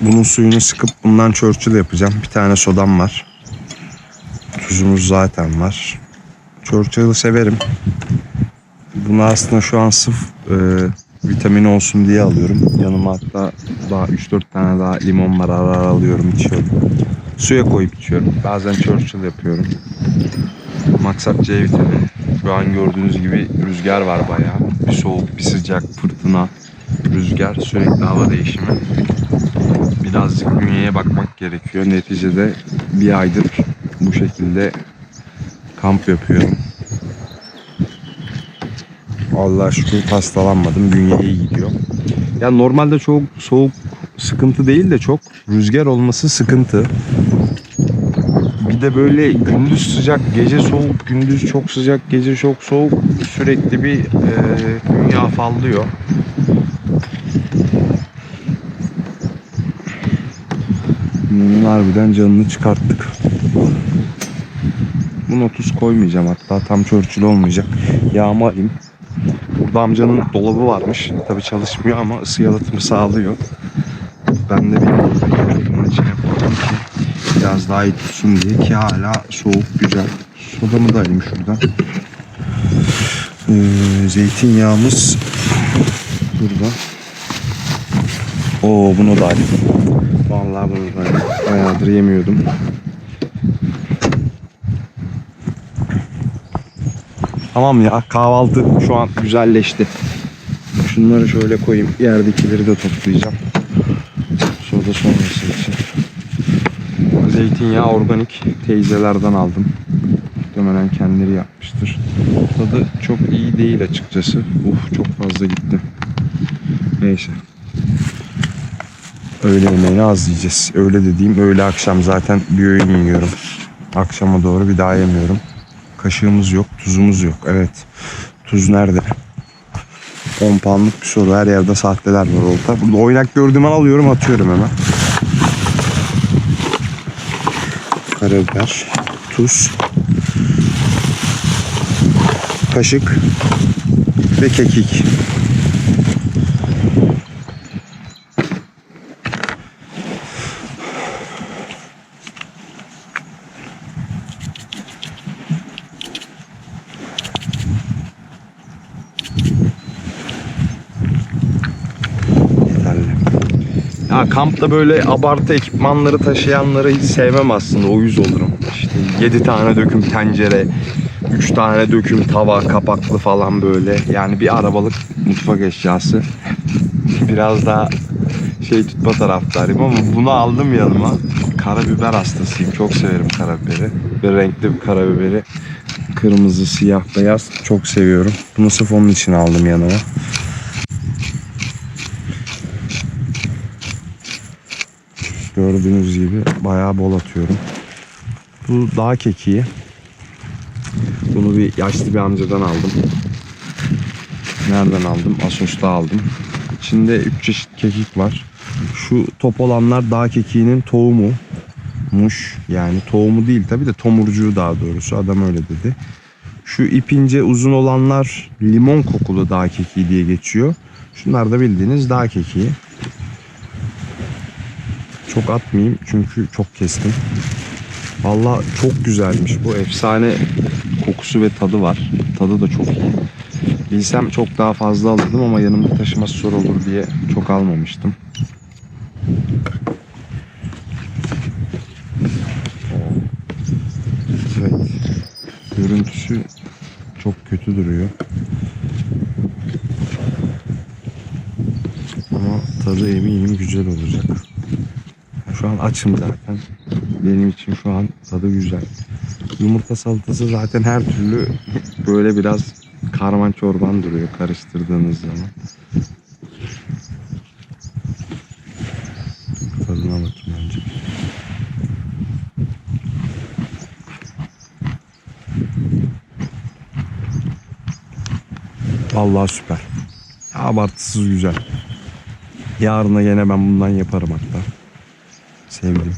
Bunun suyunu sıkıp bundan Churchill yapacağım. Bir tane sodam var. Tuzumuz zaten var. Churchill'ı severim. Bunu aslında şu an sırf vitamin olsun diye alıyorum. Yanıma hatta daha 3-4 tane daha limon var, ara ara alıyorum, içiyorum. Suya koyup içiyorum. Bazen Churchill yapıyorum. Maksat C vitamini. Şu an gördüğünüz gibi rüzgar var bayağı. Bir soğuk, bir sıcak, fırtına, rüzgar, sürekli hava değişimi. Birazcık bünyeye bakmak gerekiyor. Neticede bir aydır bu şekilde kamp yapıyorum. Allah'a şükür hastalanmadım. Bünye iyi gidiyor. Ya normalde çok soğuk sıkıntı değil de çok rüzgar olması sıkıntı. Bir de böyle gündüz sıcak, gece soğuk, gündüz çok sıcak, gece çok soğuk, sürekli bir bünye afallıyor. Bunun harbiden canını çıkarttık. Buna tuz koymayacağım, hatta tam Churchill olmayacak. Yağımı alayım. Burada amcanın dolabı varmış. Tabii çalışmıyor ama ısı yalıtımı sağlıyor. Ben de bir bunun içine koydum ki biraz daha iyi tutsun diye, ki hala soğuk güzel. Sodamı da alayım şuradan. Zeytinyağımız burada. Oo, bunu da alayım. Vallahi bunu da alayım. Bayağıdır yemiyordum. Tamam ya, kahvaltı şu an güzelleşti. Şunları şöyle koyayım. Yerdekileri de toplayacağım. Soda sonrası için. Zeytinyağı organik, teyzelerden aldım. Muhtemelen kendileri yapmıştır. Tadı çok iyi değil açıkçası. Çok fazla gitti. Neyse. Öğle yemeğini az yiyeceğiz. Öğle dediğim öğle akşam, zaten bir öğün yiyorum. Akşama doğru bir daha yemiyorum. Kaşığımız yok, tuzumuz yok. Evet. Tuz nerede? 10 puanlık bir soru. Her yerde sahteler var olta. Burada oynak gördüğüm an alıyorum, atıyorum hemen. Karabiber, tuz, kaşık ve kekik. Ya kampta böyle abartı ekipmanları taşıyanları hiç sevmem aslında. Uyuz olurum. İşte 7 tane döküm tencere, 3 tane döküm tava, kapaklı falan böyle. Yani bir arabalık mutfak eşyası. Biraz daha şey tutma taraftarıyım ama bunu aldım yanıma. Karabiber hastasıyım. Çok severim karabiberi. Ve renkli bir karabiberi. Kırmızı, siyah, beyaz. Çok seviyorum. Bunu sırf onun için aldım yanıma. Gördüğünüz gibi bayağı bol atıyorum. Bu dağ kekiği. Bunu bir yaşlı bir amcadan aldım. Nereden aldım? Assos'ta aldım. İçinde 3 çeşit kekik var. Şu top olanlar dağ kekiğinin tohumumuş. Yani tohumu değil tabi de tomurcuğu, daha doğrusu adam öyle dedi. Şu ipince uzun olanlar limon kokulu dağ kekiği diye geçiyor. Şunlar da bildiğiniz dağ kekiği. Çok atmayayım çünkü çok kestim. Vallahi çok güzelmiş bu. Efsane kokusu ve tadı var. Tadı da çok iyi. Bilsem çok daha fazla alırdım ama yanımda taşıması zor olur diye çok almamıştım. Evet. Görüntüsü çok kötü duruyor. Ama tadı eminim güzel olacak. Şu an açım zaten. Benim için şu an tadı güzel. Yumurta salatası zaten her türlü böyle biraz karman çorban duruyor karıştırdığınız zaman. Tadına bakayım önce. Vallahi süper. Abartısız güzel. Yarına gene ben bundan yaparım hatta. Sevdim.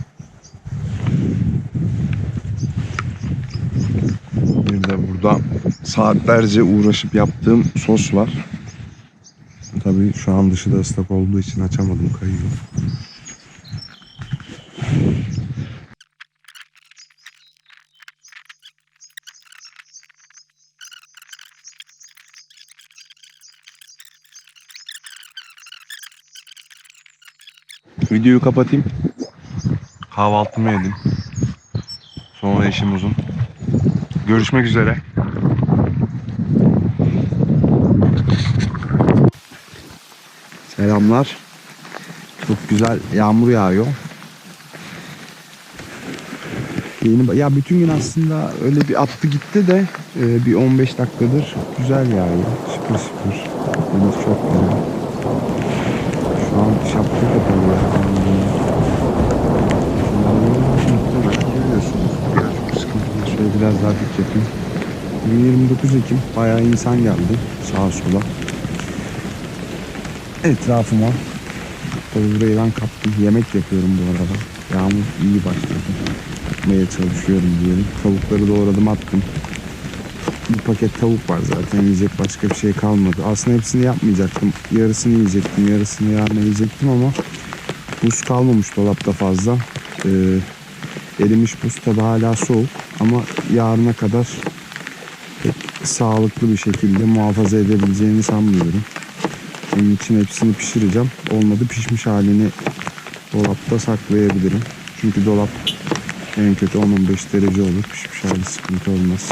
Bir de burada saatlerce uğraşıp yaptığım sos var. Tabii şu an dışı da ıslak olduğu için açamadım, kayıyor. Videoyu kapatayım. Kahvaltımı yedim. Sonra işim uzun. Görüşmek üzere. Selamlar. Çok güzel yağmur yağıyor. Ya bütün gün aslında öyle bir attı gitti de bir 15 dakikadır güzel yağıyor. Şıpır şıpır. Deniz çok güzel. Şu an şapka kapalı ya. Görüyorsunuz. Çok sıkıntılı. Şöyle biraz daha dik yapayım. 29 Ekim. Bayağı insan geldi sağa sola. Etrafıma. Tabii burayı ben kaptım. Yemek yapıyorum bu arada. Yağmur iyi başladı. Yapmaya çalışıyorum diyelim. Tavukları doğradım, attım. Bir paket tavuk var zaten. Yiyecek başka bir şey kalmadı. Aslında hepsini yapmayacaktım. Yarısını yiyecektim. Yarısını yarın yiyecektim ama buz kalmamış dolapta fazla. Erimiş buz tabi hala soğuk. Ama yarına kadar pek sağlıklı bir şekilde muhafaza edebileceğini sanmıyorum. Onun için hepsini pişireceğim. Olmadı pişmiş halini dolapta saklayabilirim. Çünkü dolap en kötü 10-15 derece olur. Pişmiş hali sıkıntı olmaz.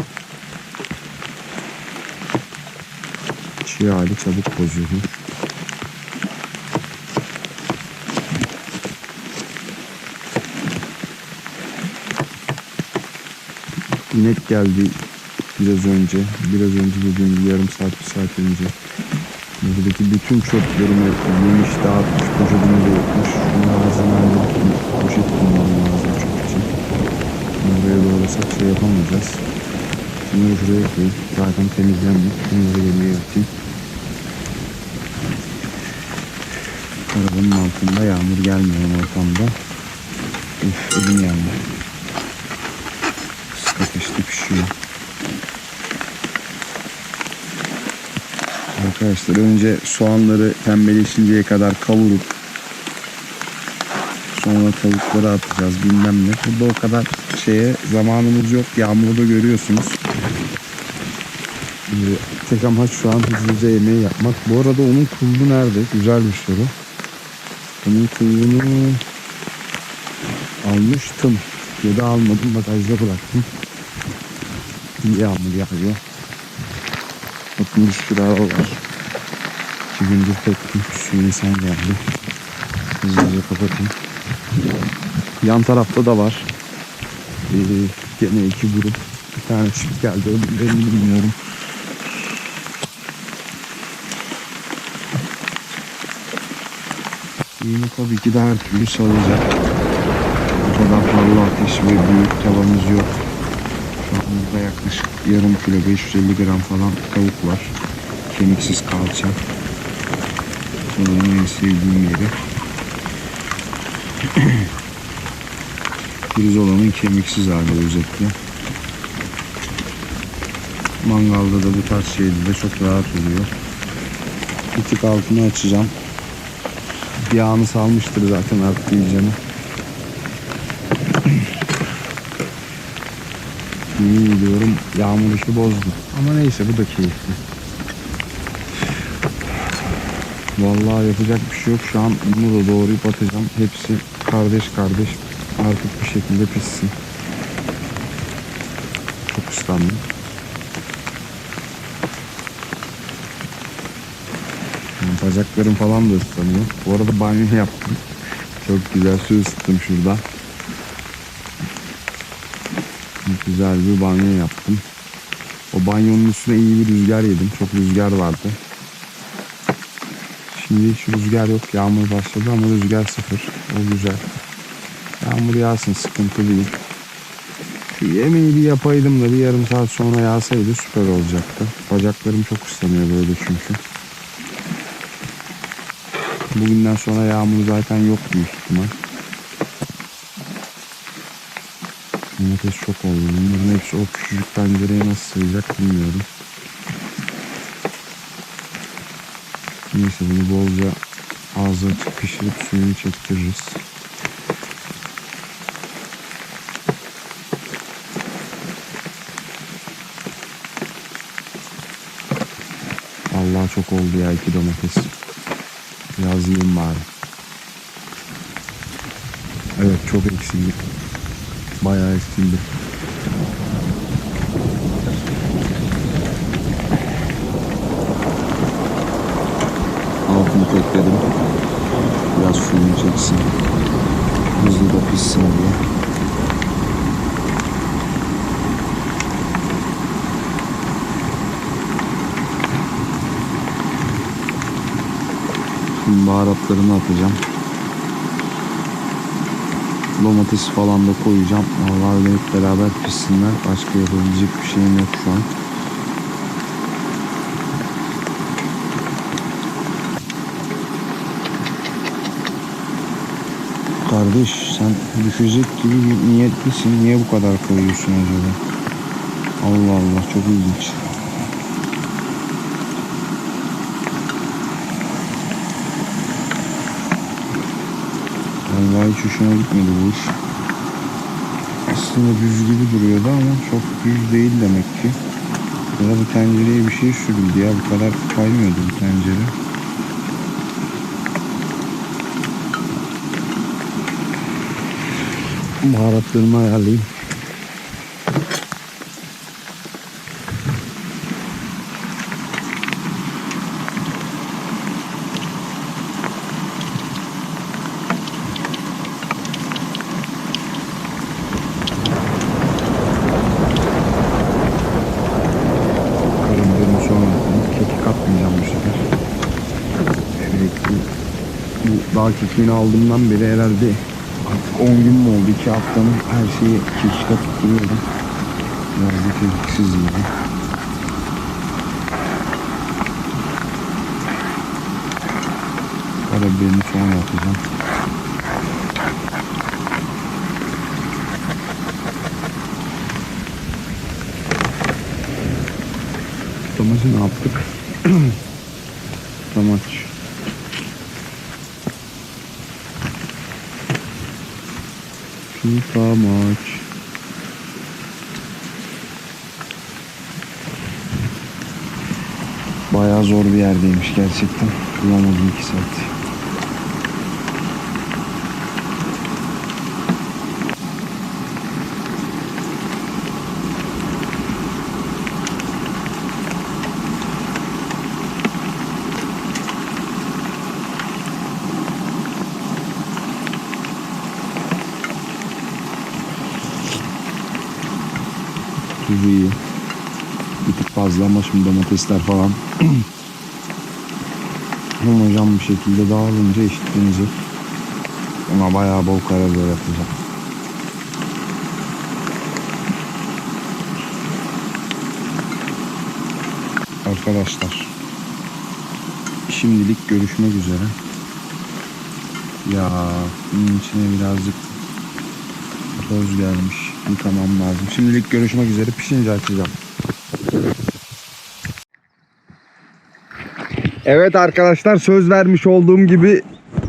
Çiğ hali çabuk bozuyor. İnek geldi biraz önce. Biraz önce dediğim gibi yarım saat, bir saat önce. Buradaki bütün çöplerimi yemiş, dağıtmış, poşetini de yutmuş. Şunu ağzına alıp poşet bulmam lazım çöp için. Buraya doğrasak şey yapamayacağız. Şunları şuraya koyayım. Zaten temizlenmiş. Şunları geriye atayım. Arabanın altında yağmur gelmeyen ortamda. Elim yandı. Kısık ateşte pişiyor. Arkadaşlar önce soğanları pembeleşinceye kadar kavurup sonra tavukları atacağız bilmem ne. Burada o kadar şeye zamanımız yok. Yağmurda görüyorsunuz. Tek amaç şu an hızlıca yemeği yapmak. Bu arada onun kulbu nerede? Güzel bir soru. Bunun kuyruğunu almıştım. Ya da almadım, bagajda bıraktım. Yağmur yağıyor. Bakın bir sürü araba var. 2 gündür pek bir sürü insan geldi. Hızlıca kapatayım. Yan tarafta da var. Gene 2 grup. Bir tane çift geldi. Öbürlerini bilmiyorum. Yine tabii ki de her türlü salacak. O kadar fazla ateş ve büyük tavamız yok. Şu an burada yaklaşık yarım kilo 550 gram falan tavuk var. Kemiksiz kalça. Benim en sevdiğim yeri. Pirzolanın kemiksiz hali özetle. Mangalda da bu tarz şeyde de çok rahat oluyor. Bir tık altını açacağım. Yağını salmıştır zaten artık iyicene. İyi gidiyorum. Yağmur işi bozdu. Ama neyse, bu da keyifli. Vallahi yapacak bir şey yok. Şu an bunu da doğrayıp atacağım. Hepsi kardeş kardeş artık bir şekilde pişsin. Çok ıslandım. Bacaklarım falan da ıslanıyor. Bu arada banyo yaptım. Çok güzel su ısıttım şurada. Güzel bir banyo yaptım. O banyonun üstüne iyi bir rüzgar yedim. Çok rüzgar vardı. Şimdi hiç rüzgar yok. Yağmur başladı ama rüzgar sıfır. O güzel. Yağmur yağsın, sıkıntı değil. Şu yemeği bir yapaydım da bir yarım saat sonra yağsaydı süper olacaktı. Bacaklarım çok ıslanıyor böyle çünkü. Bugünden sonra yağmur zaten yok büyük ihtimal. Domates çok oldu. Bunların hepsi o küçücük pencereye nasıl sığacak bilmiyorum. Neyse, bunu bolca ağzı açık pişirip suyunu çektiririz. Vallahi çok oldu ya 2 domates. Biraz yiyeyim bari. Evet, çok eksildi. Bayağı eksildi. Altını tekledim. Biraz suyunu çeksin. Hızlı da pişsin diye. Şimdi baharatlarını atacağım. Domatesi falan da koyacağım. Vallahi öyle hep beraber pişsinler. Başka yapabilecek bir şeyim yok şu an. Kardeş, sen düşecek gibi bir niyetlisin. Niye bu kadar koyuyorsun acaba? Allah Allah, çok ilginç. Vallahi hiç hoşuma gitmedi bu iş. Aslında düz gibi duruyordu ama çok düz değil demek ki. Ya da bu tencereye bir şey sürüldü ya. Bu kadar kaymıyordu bu tencere. Baharatlarımı ayarlayayım. Dağ kekiğini aldığımdan beri herhalde artık 10 gün mü oldu, 2 haftanın her şeyi kekikte tutturuyorum. Biraz da kekiksiz yiyeyim. Karabiberini sonra atacağım. Tutamaçı ne yaptık? Tutamaç. Tutamaç. Bayağı zor bir yerdeymiş gerçekten. Bulamadım 2 saat. tuzu iyi. Bir tık fazla ama şimdi domatesler falan homojen bir şekilde dağılınca eşitlenecek. Ona bayağı bol karabiber atacağım. Arkadaşlar, şimdilik görüşmek üzere. Ya bunun içine birazcık toz gelmiş. Yıkamam lazım. Şimdilik görüşmek üzere. Pişince açacağım. Evet arkadaşlar, söz vermiş olduğum gibi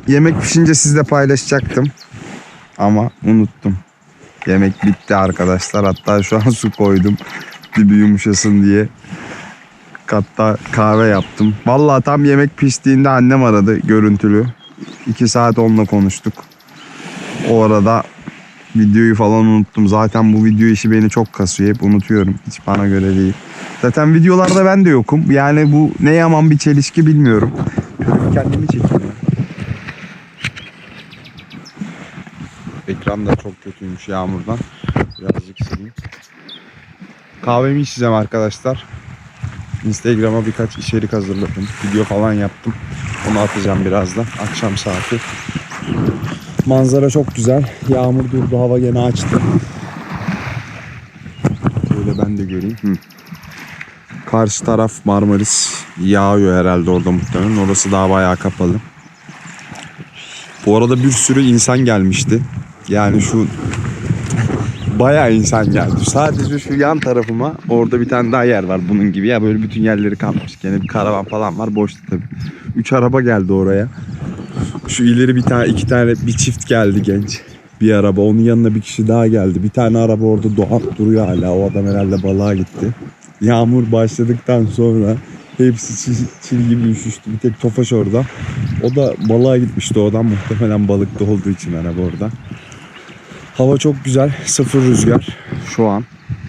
yemek pişince sizle paylaşacaktım. Ama unuttum. Yemek bitti arkadaşlar. Hatta şu an su koydum. Dibi yumuşasın diye. Hatta kahve yaptım. Vallahi tam yemek piştiğinde annem aradı görüntülü. 2 saat onunla konuştuk. O arada videoyu falan unuttum. Zaten bu video işi beni çok kasıyor. Hep unutuyorum. Hiç bana göre değil. Zaten videolarda ben de yokum. Yani bu ne yaman bir çelişki bilmiyorum. Kendimi çekeyim. Ekran da çok kötüymüş yağmurdan. Birazcık sileyim. Kahvemi içeceğim arkadaşlar. Instagram'a birkaç içerik hazırladım. Video falan yaptım. Onu atacağım birazdan. Akşam saati. Manzara çok güzel. Yağmur durdu. Hava gene açtı. Böyle ben de göreyim. Karşı taraf Marmaris. Yağıyor herhalde orada muhtemelen. Orası daha bayağı kapalı. Bu arada bir sürü insan gelmişti. Yani şu bayağı insan geldi. Sadece şu yan tarafıma orada bir tane daha yer var bunun gibi. Ya böyle bütün yerleri kalmış. Gene bir karavan falan var. Boştu tabii. 3 araba geldi oraya. Şu ileri iki tane bir çift geldi genç. Bir araba. Onun yanına bir kişi daha geldi. Bir tane araba orada doğak duruyor hala. O adam herhalde balığa gitti. Yağmur başladıktan sonra hepsi çil gibi üşüştü. Bir tek Tofaş orada. O da balığa gitmişti. O adam muhtemelen balıkta olduğu için araba orada. Hava çok güzel. 0 rüzgar.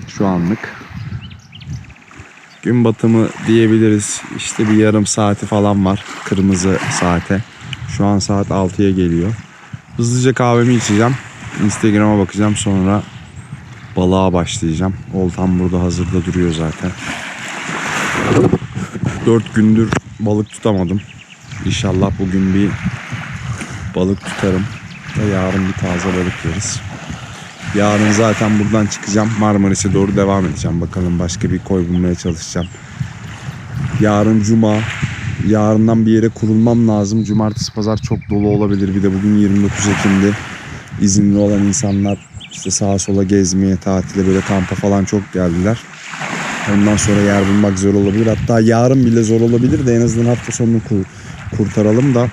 Şu anlık. Gün batımı diyebiliriz. İşte bir yarım saati falan var. Kırmızı saate. Şu an saat 6'ya geliyor. Hızlıca kahvemi içeceğim. Instagram'a bakacağım. Sonra balığa başlayacağım. Oltam burada hazırda duruyor zaten. 4 gündür balık tutamadım. İnşallah bugün bir balık tutarım. Ve yarın bir taze balık yeriz. Yarın zaten buradan çıkacağım. Marmaris'e doğru devam edeceğim. Bakalım başka bir koy bulmaya çalışacağım. Yarın cuma. Yarından bir yere kurulmam lazım. Cumartesi pazar çok dolu olabilir. Bir de bugün 29 Ekim'de izinli olan insanlar işte sağa sola gezmeye, tatile, böyle kampa falan çok geldiler. Ondan sonra yer bulmak zor olabilir. Hatta yarın bile zor olabilir de en azından hafta sonunu kurtaralım da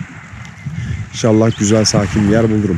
İnşallah güzel sakin bir yer bulurum.